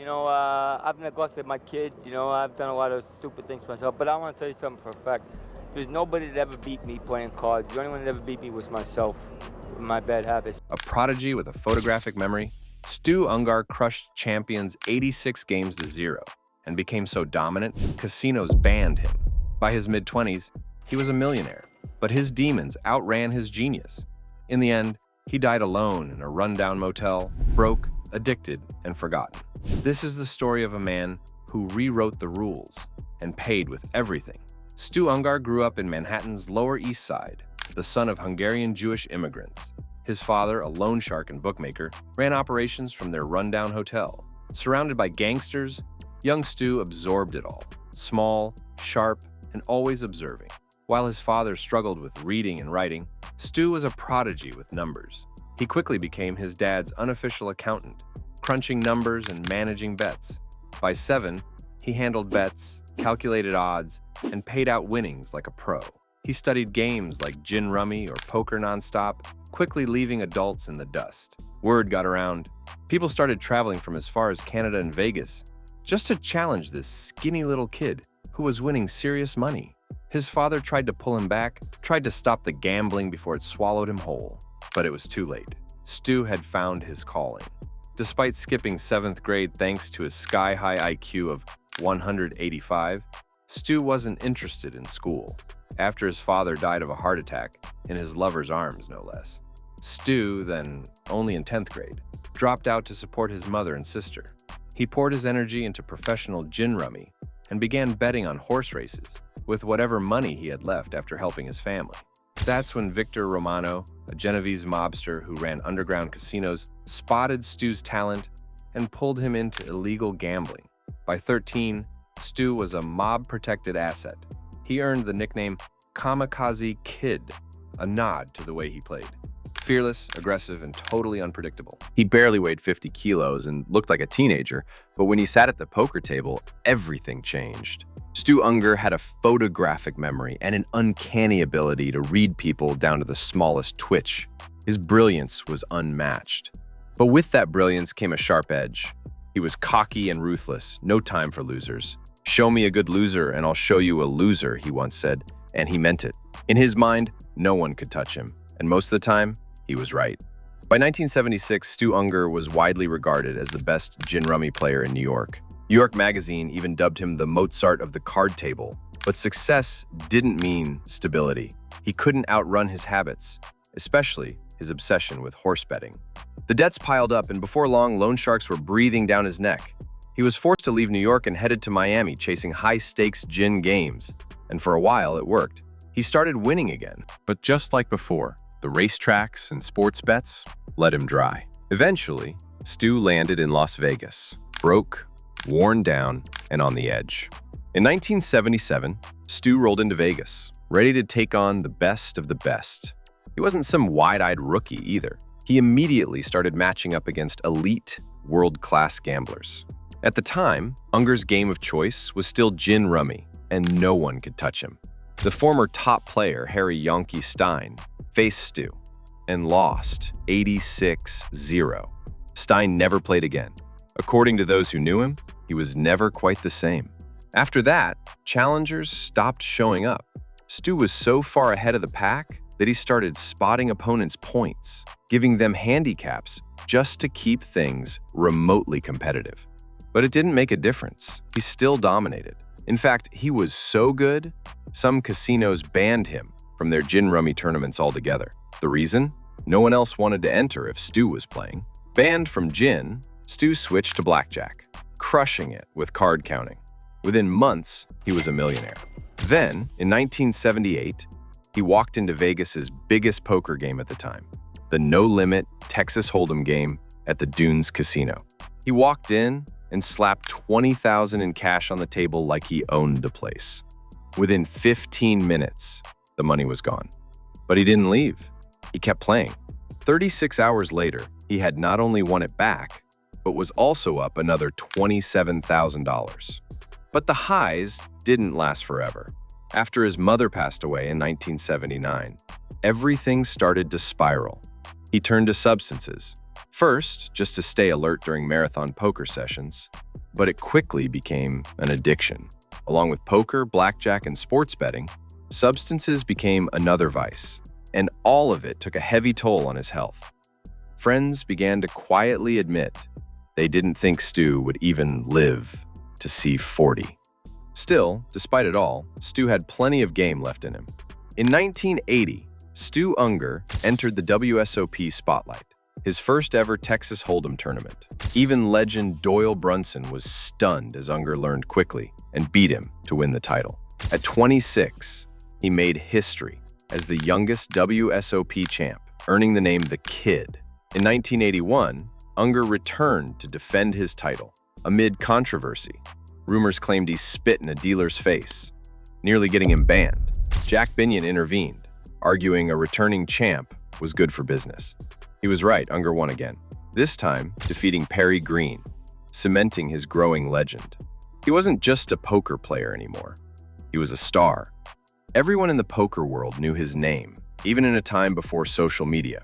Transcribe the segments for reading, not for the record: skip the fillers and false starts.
I've neglected my kids. I've done a lot of stupid things myself. But I want to tell you something for a fact. There's nobody that ever beat me playing cards. The only one that ever beat me was myself, with my bad habits. A prodigy with a photographic memory, Stu Ungar crushed champions 86 games to 0 and became so dominant, casinos banned him. By his mid-20s, he was a millionaire, but his demons outran his genius. In the end, he died alone in a rundown motel, broke, addicted, and forgotten. This is the story of a man who rewrote the rules and paid with everything. Stu Ungar grew up in Manhattan's Lower East Side, the son of Hungarian Jewish immigrants. His father, a loan shark and bookmaker, ran operations from their rundown hotel. Surrounded by gangsters, young Stu absorbed it all, small, sharp, and always observing. While his father struggled with reading and writing, Stu was a prodigy with numbers. He quickly became his dad's unofficial accountant, crunching numbers and managing bets. By 7, he handled bets, calculated odds, and paid out winnings like a pro. He studied games like gin rummy or poker nonstop, quickly leaving adults in the dust. Word got around. People started traveling from as far as Canada and Vegas just to challenge this skinny little kid who was winning serious money. His father tried to pull him back, tried to stop the gambling before it swallowed him whole. But it was too late. Stu had found his calling. Despite skipping 7th grade thanks to his sky-high IQ of 185, Stu wasn't interested in school. After his father died of a heart attack, in his lover's arms no less, Stu, then only in 10th grade, dropped out to support his mother and sister. He poured his energy into professional gin rummy and began betting on horse races with whatever money he had left after helping his family. That's when Victor Romano, a Genovese mobster who ran underground casinos, spotted Stu's talent and pulled him into illegal gambling. By 13, Stu was a mob-protected asset. He earned the nickname Kamikaze Kid, a nod to the way he played. Fearless, aggressive, and totally unpredictable. He barely weighed 50 kilos and looked like a teenager, but when he sat at the poker table, everything changed. Stu Ungar had a photographic memory and an uncanny ability to read people down to the smallest twitch. His brilliance was unmatched. But with that brilliance came a sharp edge. He was cocky and ruthless, no time for losers. "Show me a good loser and I'll show you a loser," he once said, and he meant it. In his mind, no one could touch him, and most of the time, he was right. By 1976, Stu Ungar was widely regarded as the best gin rummy player in New York. New York Magazine even dubbed him the Mozart of the card table. But success didn't mean stability. He couldn't outrun his habits, especially his obsession with horse betting. The debts piled up, and before long, loan sharks were breathing down his neck. He was forced to leave New York and headed to Miami, chasing high-stakes gin games. And for a while, it worked. He started winning again. But just like before, the racetracks and sports bets let him dry. Eventually, Stu landed in Las Vegas, broke, worn down, and on the edge. In 1977, Stu rolled into Vegas, ready to take on the best of the best. He wasn't some wide-eyed rookie either. He immediately started matching up against elite, world-class gamblers. At the time, Ungar's game of choice was still gin rummy, and no one could touch him. The former top player, Harry Yonky Stein, faced Stu and lost 86-0. Stein never played again. According to those who knew him, he was never quite the same. After that, challengers stopped showing up. Stu was so far ahead of the pack that he started spotting opponents' points, giving them handicaps just to keep things remotely competitive. But it didn't make a difference. He still dominated. In fact, he was so good, some casinos banned him from their gin rummy tournaments altogether. The reason? No one else wanted to enter if Stu was playing. Banned from gin, Stu switched to blackjack, crushing it with card counting. Within months, he was a millionaire. Then, in 1978, he walked into Vegas's biggest poker game at the time, the no-limit Texas Hold'em game at the Dunes Casino. He walked in and slapped $20,000 in cash on the table like he owned the place. Within 15 minutes, the money was gone. But he didn't leave. He kept playing. 36 hours later, he had not only won it back, but was also up another $27,000. But the highs didn't last forever. After his mother passed away in 1979, everything started to spiral. He turned to substances, First, just to stay alert during marathon poker sessions, but it quickly became an addiction. Along with poker, blackjack, and sports betting, substances became another vice, and all of it took a heavy toll on his health. Friends began to quietly admit they didn't think Stu would even live to see 40. Still, despite it all, Stu had plenty of game left in him. In 1980, Stu Ungar entered the WSOP spotlight, his first ever Texas Hold'em tournament. Even legend Doyle Brunson was stunned as Ungar learned quickly and beat him to win the title. At 26, he made history as the youngest WSOP champ, earning the name The Kid. In 1981, Ungar returned to defend his title. Amid controversy, rumors claimed he spit in a dealer's face, nearly getting him banned. Jack Binion intervened, arguing a returning champ was good for business. He was right, Ungar won again, this time defeating Perry Green, cementing his growing legend. He wasn't just a poker player anymore. He was a star. Everyone in the poker world knew his name, even in a time before social media.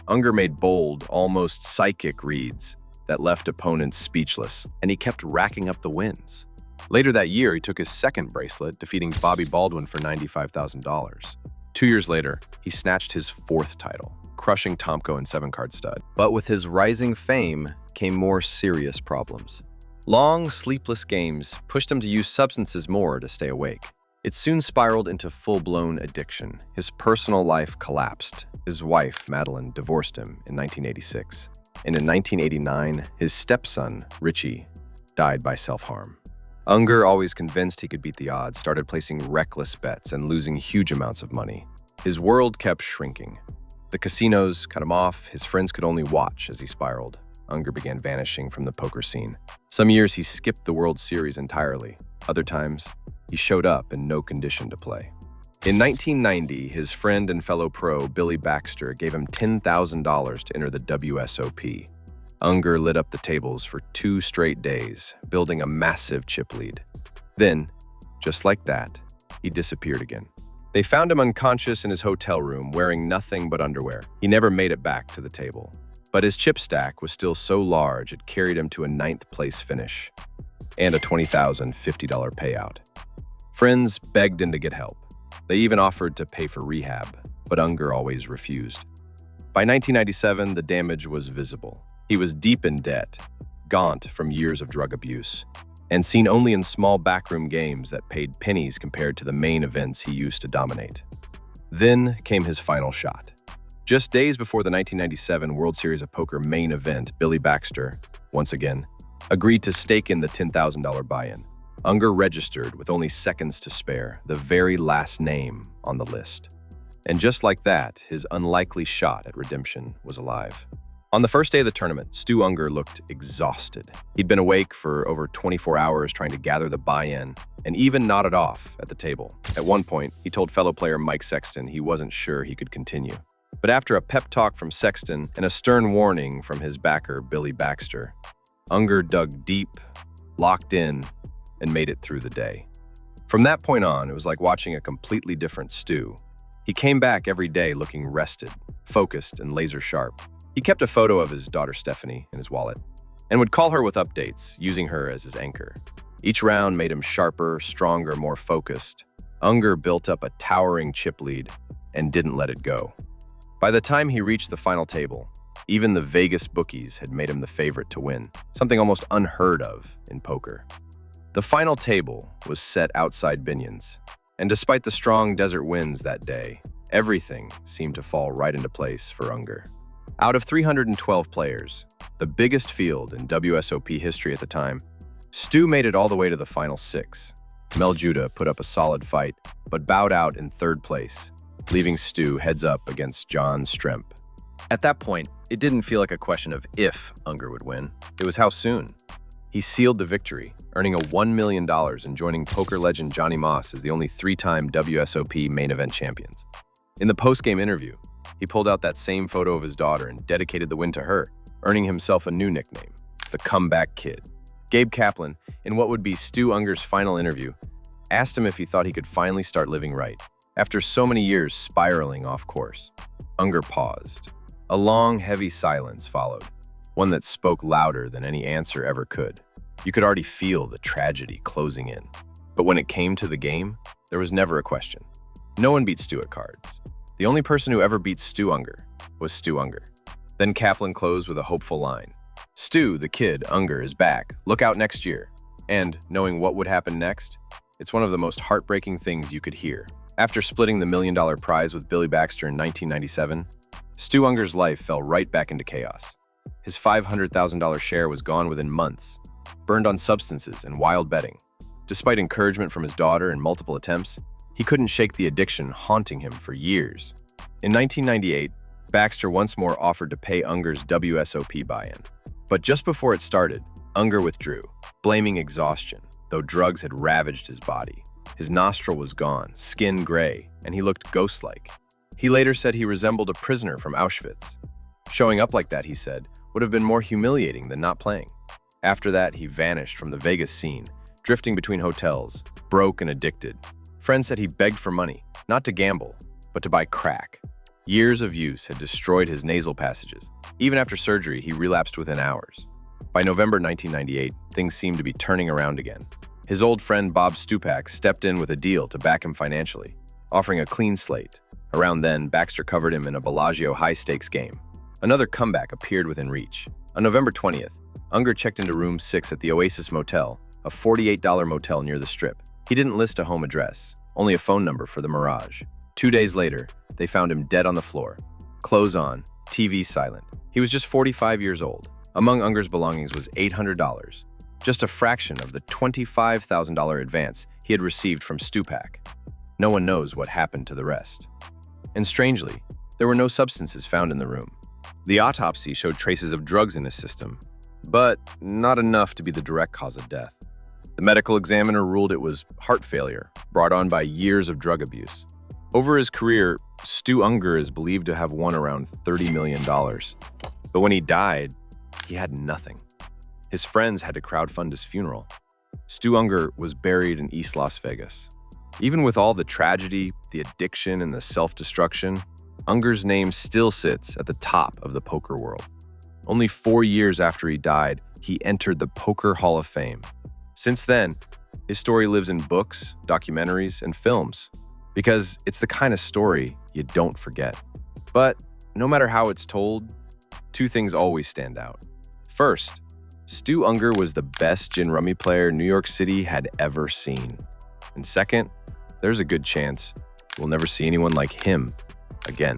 Ungar made bold, almost psychic reads that left opponents speechless, and he kept racking up the wins. Later that year, he took his second bracelet, defeating Bobby Baldwin for $95,000. 2 years later, he snatched his fourth title, crushing Tomko in 7-card stud. But with his rising fame came more serious problems. Long, sleepless games pushed him to use substances more to stay awake. It soon spiraled into full-blown addiction. His personal life collapsed. His wife, Madeline, divorced him in 1986. And in 1989, his stepson, Richie, died by self-harm. Ungar, always convinced he could beat the odds, started placing reckless bets and losing huge amounts of money. His world kept shrinking. The casinos cut him off. His friends could only watch as he spiraled. Ungar began vanishing from the poker scene. Some years he skipped the World Series entirely. Other times, he showed up in no condition to play. In 1990, his friend and fellow pro, Billy Baxter, gave him $10,000 to enter the WSOP. Ungar lit up the tables for 2 straight days, building a massive chip lead. Then, just like that, he disappeared again. They found him unconscious in his hotel room, wearing nothing but underwear. He never made it back to the table. But his chip stack was still so large it carried him to a 9th place finish and a $20,050 payout. Friends begged him to get help. They even offered to pay for rehab, but Ungar always refused. By 1997, the damage was visible. He was deep in debt, gaunt from years of drug abuse, and seen only in small backroom games that paid pennies compared to the main events he used to dominate. Then came his final shot. Just days before the 1997 World Series of Poker main event, Billy Baxter, once again, agreed to stake in the $10,000 buy-in. Ungar registered with only seconds to spare, the very last name on the list. And just like that, his unlikely shot at redemption was alive. On the first day of the tournament, Stu Ungar looked exhausted. He'd been awake for over 24 hours trying to gather the buy-in, and even nodded off at the table. At one point, he told fellow player Mike Sexton he wasn't sure he could continue. But after a pep talk from Sexton and a stern warning from his backer, Billy Baxter, Ungar dug deep, locked in, and made it through the day. From that point on, it was like watching a completely different Stu. He came back every day looking rested, focused, and laser sharp. He kept a photo of his daughter Stephanie in his wallet and would call her with updates, using her as his anchor. Each round made him sharper, stronger, more focused. Ungar built up a towering chip lead and didn't let it go. By the time he reached the final table, even the Vegas bookies had made him the favorite to win, something almost unheard of in poker. The final table was set outside Binion's, and despite the strong desert winds that day, everything seemed to fall right into place for Ungar. Out of 312 players, the biggest field in WSOP history at the time, Stu made it all the way to the final 6. Mel Judah put up a solid fight, but bowed out in 3rd place, leaving Stu heads up against John Stremp. At that point, it didn't feel like a question of if Ungar would win, it was how soon. He sealed the victory, earning a $1 million and joining poker legend Johnny Moss as the only 3-time WSOP main event champions. In the post-game interview, he pulled out that same photo of his daughter and dedicated the win to her, earning himself a new nickname, the Comeback Kid. Gabe Kaplan, in what would be Stu Ungar's final interview, asked him if he thought he could finally start living right, after so many years spiraling off course. Ungar paused. A long, heavy silence followed. one that spoke louder than any answer ever could. You could already feel the tragedy closing in. But when it came to the game, there was never a question. No one beat Stu at cards. The only person who ever beat Stu Ungar was Stu Ungar. Then Kaplan closed with a hopeful line. Stu, the kid, Ungar, is back. Look out next year. And, knowing what would happen next, it's one of the most heartbreaking things you could hear. After splitting the $1 million prize with Billy Baxter in 1997, Stu Ungar's life fell right back into chaos. His $500,000 share was gone within months, burned on substances and wild betting. Despite encouragement from his daughter and multiple attempts, he couldn't shake the addiction haunting him for years. In 1998, Baxter once more offered to pay Ungar's WSOP buy-in. But just before it started, Ungar withdrew, blaming exhaustion, though drugs had ravaged his body. His nostril was gone, skin gray, and he looked ghost-like. He later said he resembled a prisoner from Auschwitz. Showing up like that, he said, would have been more humiliating than not playing. After that, he vanished from the Vegas scene, drifting between hotels, broke and addicted. Friends said he begged for money, not to gamble, but to buy crack. Years of use had destroyed his nasal passages. Even after surgery, he relapsed within hours. By November 1998, things seemed to be turning around again. His old friend Bob Stupak stepped in with a deal to back him financially, offering a clean slate. Around then, Baxter covered him in a Bellagio high-stakes game. Another comeback appeared within reach. On November 20th, Ungar checked into room 6 at the Oasis Motel, a $48 motel near the Strip. He didn't list a home address, only a phone number for the Mirage. 2 days later, they found him dead on the floor. Clothes on, TV silent. He was just 45 years old. Among Ungar's belongings was $800, just a fraction of the $25,000 advance he had received from Stupak. No one knows what happened to the rest. And strangely, there were no substances found in the room. The autopsy showed traces of drugs in his system, but not enough to be the direct cause of death. The medical examiner ruled it was heart failure, brought on by years of drug abuse. Over his career, Stu Ungar is believed to have won around $30 million. But when he died, he had nothing. His friends had to crowdfund his funeral. Stu Ungar was buried in East Las Vegas. Even with all the tragedy, the addiction, and the self-destruction, Ungar's name still sits at the top of the poker world. Only 4 years after he died, he entered the Poker Hall of Fame. Since then, his story lives in books, documentaries, and films, because it's the kind of story you don't forget. But no matter how it's told, two things always stand out. First, Stu Ungar was the best gin rummy player New York City had ever seen. And second, there's a good chance we'll never see anyone like him again.